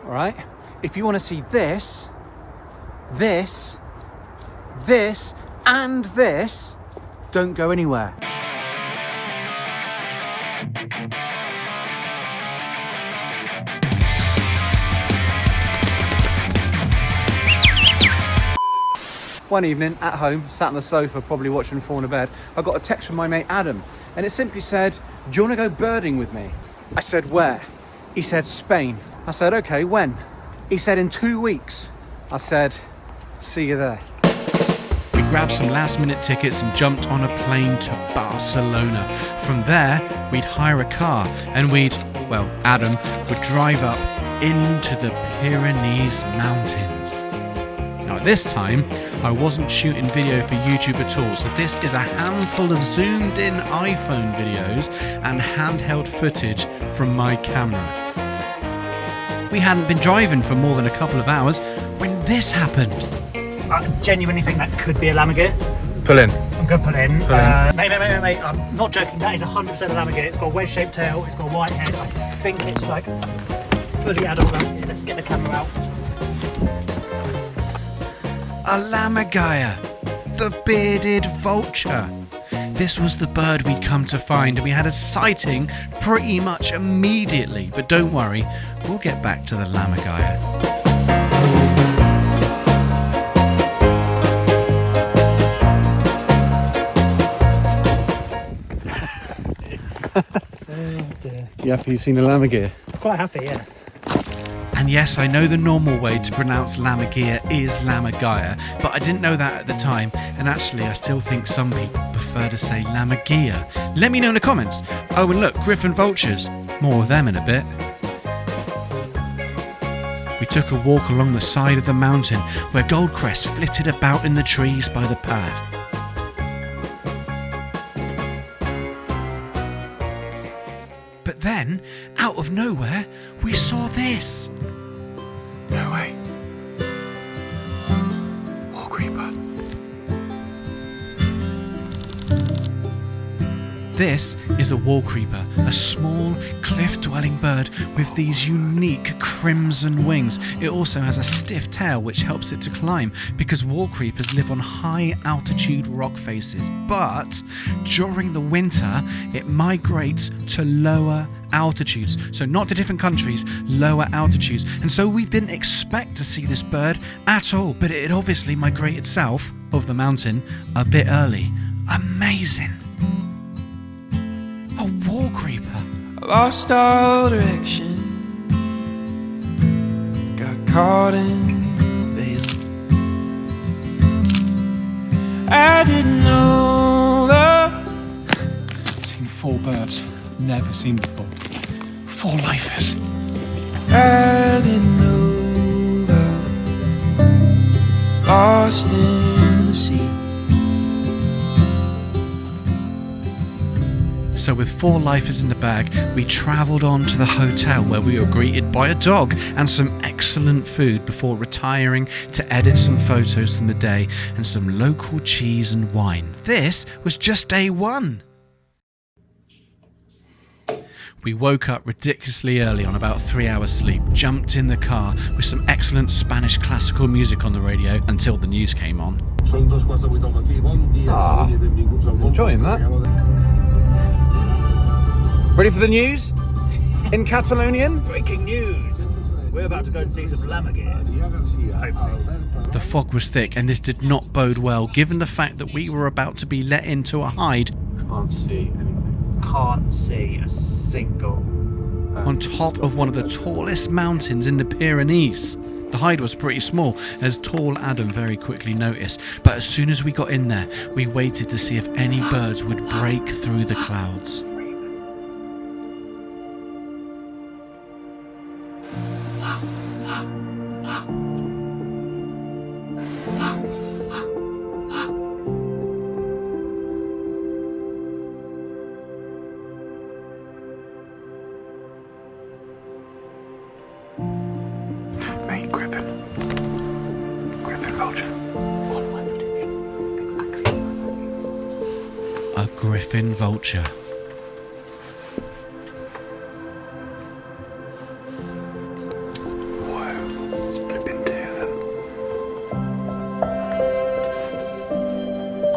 all right? If you want to see this, this, this, and this, don't go anywhere. One evening at home, sat on the sofa, probably watching Falling to Bed, I got a text from my mate Adam, and it simply said, "Do you want to go birding with me?" I said, "Where?" He said, "Spain." I said, "Okay, when?" He said, "In 2 weeks." I said, "See you there." We grabbed some last-minute tickets and jumped on a plane to Barcelona. From there, we'd hire a car and Adam would drive up into the Pyrenees mountains. Now at this time, I wasn't shooting video for YouTube at all, so this is a handful of zoomed-in iPhone videos and handheld footage from my camera. We hadn't been driving for more than a couple of hours when this happened. I genuinely think that could be a Lammergeier. Pull in. I'm going to pull in. Mate, I'm not joking, that is 100% a Lammergeier. It's got a wedge-shaped tail, it's got a white head. I think it's like fully adult Lammergeier. Let's get the camera out. A Lammergeier, the bearded vulture. This was the bird we'd come to find, and we had a sighting pretty much immediately. But don't worry, we'll get back to the Lammergeier. You happy you've seen a Lammergeier? Quite happy, yeah. And yes, I know the normal way to pronounce Lammergeier is Lammergeier, but I didn't know that at the time, and actually I still think some people prefer to say Lammergeier. Let me know in the comments. Oh, and look, griffin vultures. More of them in a bit. We took a walk along the side of the mountain where goldcrests flitted about in the trees by the path. But then, out of nowhere, we saw this. No way. Wallcreeper. This is a Wallcreeper, a small cliff-dwelling bird with these unique crimson wings. It also has a stiff tail which helps it to climb because Wallcreepers live on high altitude rock faces, but during the winter it migrates to lower altitudes. So not to different countries, lower altitudes. And so we didn't expect to see this bird at all, but it had obviously migrated south of the mountain a bit early. Amazing. A Wallcreeper. I lost all direction, got caught in the veil. I didn't know love. Seen 4 birds, never seen before. 4 lifers. I didn't know love, lost in the sea. So with 4 lifers in the bag, we travelled on to the hotel where we were greeted by a dog and some excellent food before retiring to edit some photos from the day and some local cheese and wine. This was just day 1. We woke up ridiculously early on about 3 hours sleep, jumped in the car with some excellent Spanish classical music on the radio until the news came on. Enjoying that. Ready for the news? In Catalonian? Breaking news! We're about to go and see some Lammergeier. Hopefully. The fog was thick and this did not bode well given the fact that we were about to be let into a hide Can't see anything. Can't see a single. on top of one of the tallest mountains in the Pyrenees. The hide was pretty small, as tall Adam very quickly noticed, but as soon as we got in there, we waited to see if any birds would break through the clouds. Griffin vulture. A griffin vulture.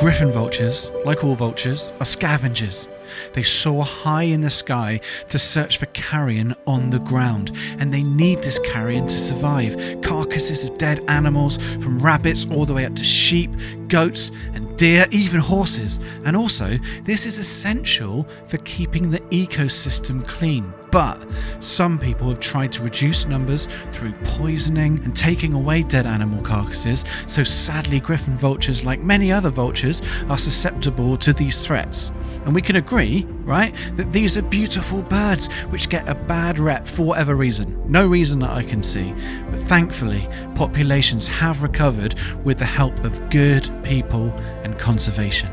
Griffin vultures, like all vultures, are scavengers. They soar high in the sky to search for carrion on the ground, and they need this carrion to survive. Carcasses of dead animals, from rabbits all the way up to sheep, goats and deer, even horses. And also, this is essential for keeping the ecosystem clean. But some people have tried to reduce numbers through poisoning and taking away dead animal carcasses, so sadly griffin vultures, like many other vultures, are susceptible to these threats. And we can agree, right, that these are beautiful birds which get a bad rep for whatever reason. No reason that I can see. But thankfully, populations have recovered with the help of good people and conservation.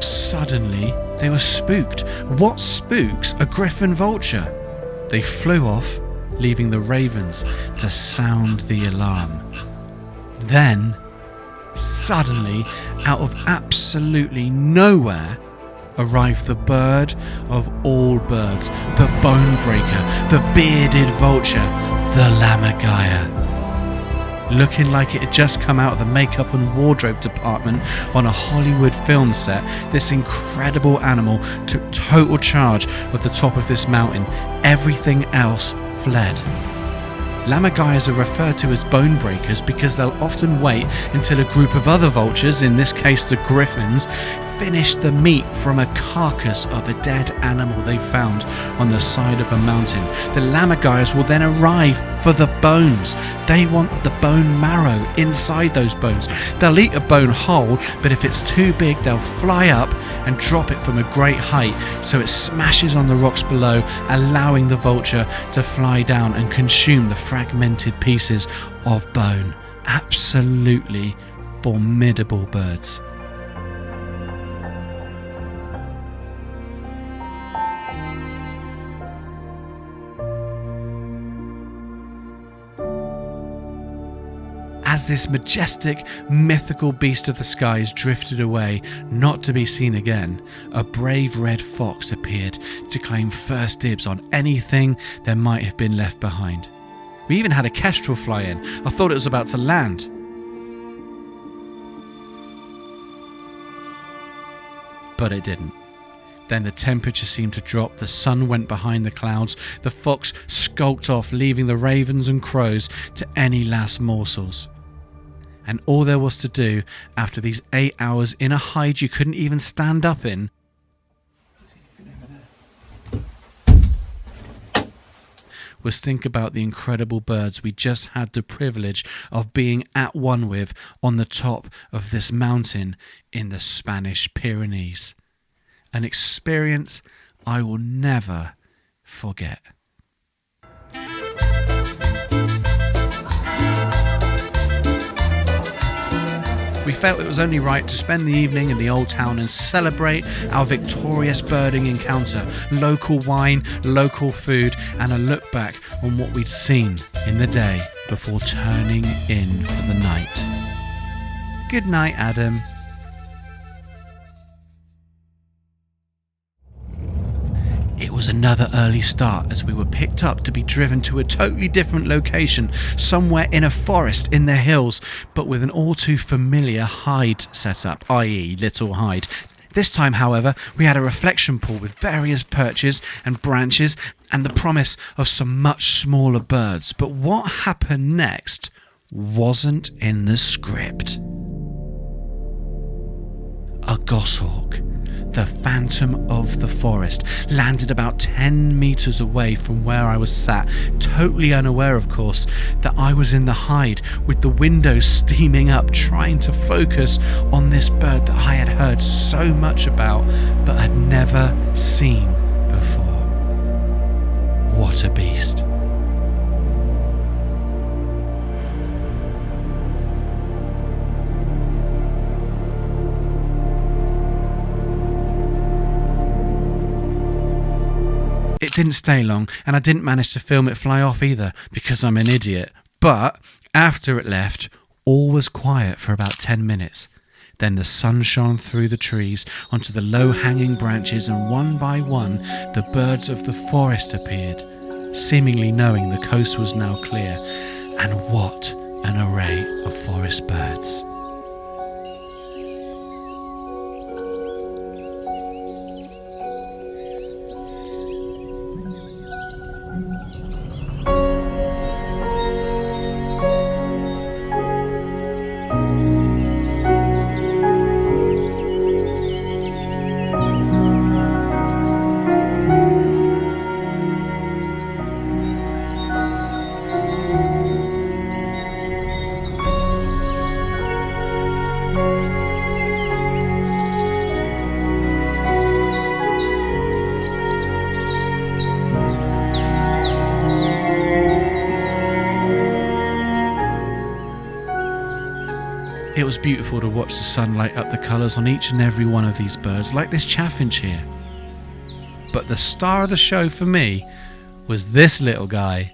Suddenly, they were spooked. What spooks a griffin vulture? They flew off, leaving the ravens to sound the alarm. Then, suddenly, out of absolutely nowhere, arrived the bird of all birds, the bone breaker, the bearded vulture, the Lammergeier. Looking like it had just come out of the makeup and wardrobe department on a Hollywood film set, this incredible animal took total charge of the top of this mountain. Everything else fled. Lammergeiers are referred to as bone breakers because they'll often wait until a group of other vultures, in this case the griffins, finish the meat from a carcass of a dead animal they found on the side of a mountain. The Lammergeiers will then arrive for the bones. They want the bone marrow inside those bones. They'll eat a bone whole, but if it's too big, they'll fly up and drop it from a great height so it smashes on the rocks below, allowing the vulture to fly down and consume the fragmented pieces of bone. Absolutely formidable birds. As this majestic, mythical beast of the skies drifted away, not to be seen again, a brave red fox appeared to claim first dibs on anything there might have been left behind. We even had a kestrel fly in. I thought it was about to land. But it didn't. Then the temperature seemed to drop, the sun went behind the clouds, the fox skulked off, leaving the ravens and crows to any last morsels. And all there was to do after these 8 hours in a hide you couldn't even stand up in was think about the incredible birds we just had the privilege of being at one with on the top of this mountain in the Spanish Pyrenees. An experience I will never forget. We felt it was only right to spend the evening in the old town and celebrate our victorious birding encounter. Local wine, local food, and a look back on what we'd seen in the day before turning in for the night. Good night, Adam. It was another early start as we were picked up to be driven to a totally different location, somewhere in a forest in the hills, but with an all too familiar hide setup, i.e. Little Hide. This time, however, we had a reflection pool with various perches and branches and the promise of some much smaller birds. But what happened next wasn't in the script. A goshawk, the phantom of the forest, landed about 10 meters away from where I was sat, totally unaware, of course, that I was in the hide with the windows steaming up, trying to focus on this bird that I had heard so much about but had never seen before. What a beast. It didn't stay long, and I didn't manage to film it fly off either, because I'm an idiot. But after it left, all was quiet for about 10 minutes. Then the sun shone through the trees onto the low-hanging branches, and one by one the birds of the forest appeared, seemingly knowing the coast was now clear. And what an array of forest birds. was beautiful to watch the sun light up the colours on each and every one of these birds, like this chaffinch here. But the star of the show for me was this little guy,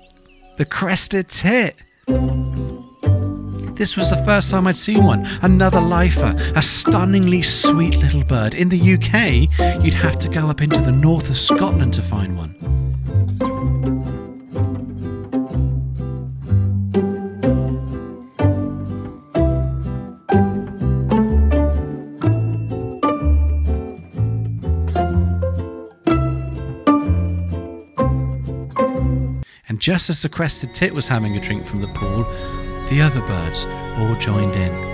the crested tit. This was the first time I'd seen one, another lifer, a stunningly sweet little bird. In the UK, you'd have to go up into the north of Scotland to find one. And just as the crested tit was having a drink from the pool, the other birds all joined in.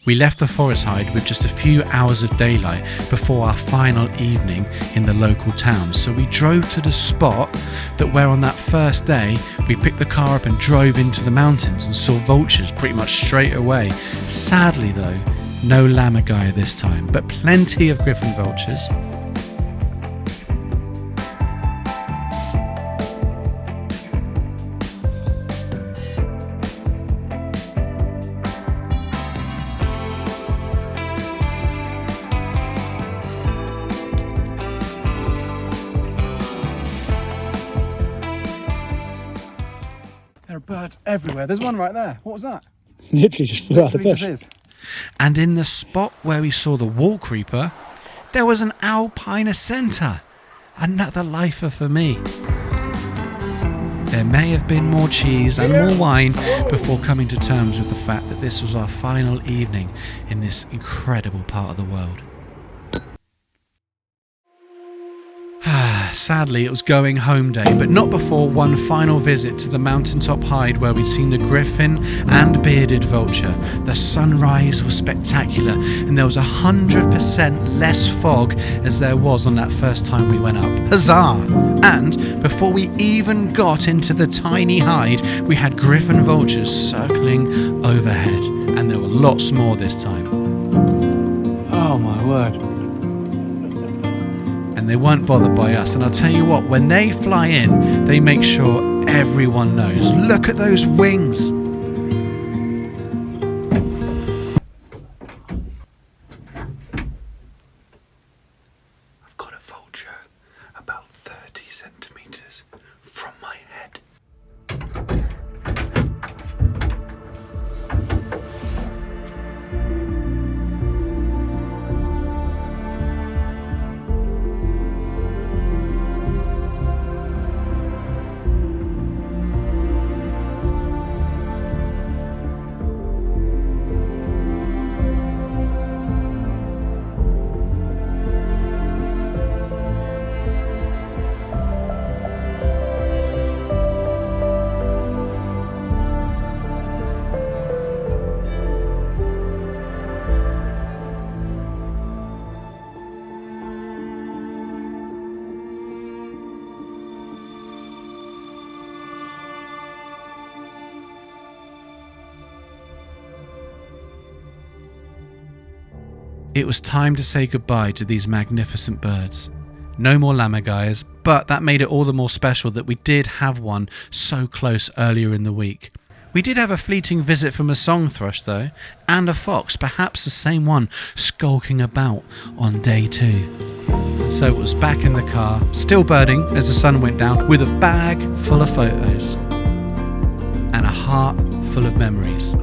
We left the forest hide with just a few hours of daylight before our final evening in the local town. So we drove to the spot that where on that first day we picked the car up and drove into the mountains and saw vultures pretty much straight away. Sadly though, no Lammergeier this time, but plenty of griffon vultures. There are birds everywhere. There's one right there. What was that? Literally just flew out of the bush. Just is. And in the spot where we saw the Wallcreeper, there was an Alpine Accentor, another lifer for me. There may have been more cheese and more wine before coming to terms with the fact that this was our final evening in this incredible part of the world. Sadly, it was going home day, but not before one final visit to the Mountaintop hide where we'd seen the griffin and bearded vulture. The sunrise was spectacular, and there was 100% less fog as there was on that first time we went up. Huzzah! And before we even got into the tiny hide, we had griffin vultures circling overhead, and there were lots more this time. Oh my word. And they weren't bothered by us, and I'll tell you what, when they fly in, they make sure everyone knows. Look at those wings! I've got a vulture about 30 centimetres from my head. It was time to say goodbye to these magnificent birds. No more Lammergeiers, but that made it all the more special that we did have one so close earlier in the week. We did have a fleeting visit from a song thrush though, and a fox, perhaps the same one, skulking about on day 2. And so it was back in the car, still birding as the sun went down, with a bag full of photos and a heart full of memories.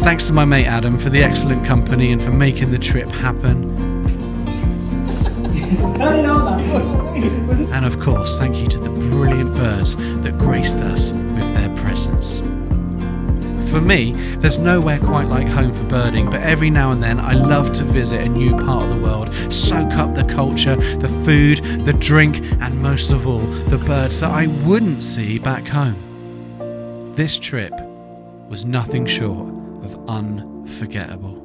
Thanks to my mate Adam for the excellent company and for making the trip happen. Turn it on, man. And of course, thank you to the brilliant birds that graced us with their presence. For me, there's nowhere quite like home for birding, but every now and then I love to visit a new part of the world, soak up the culture, the food, the drink, and most of all, the birds that I wouldn't see back home. This trip was nothing short of unforgettable.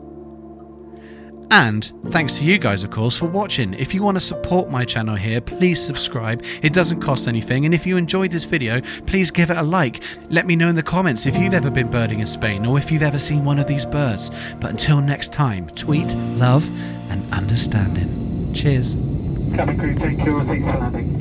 And thanks to you guys, of course, for watching. If you want to support my channel here, please subscribe. It doesn't cost anything. And if you enjoyed this video, please give it a like. Let me know in the comments if you've ever been birding in Spain or if you've ever seen one of these birds. But until next time, tweet, love, and understanding. Cheers. Cabin crew, take your seats for landing.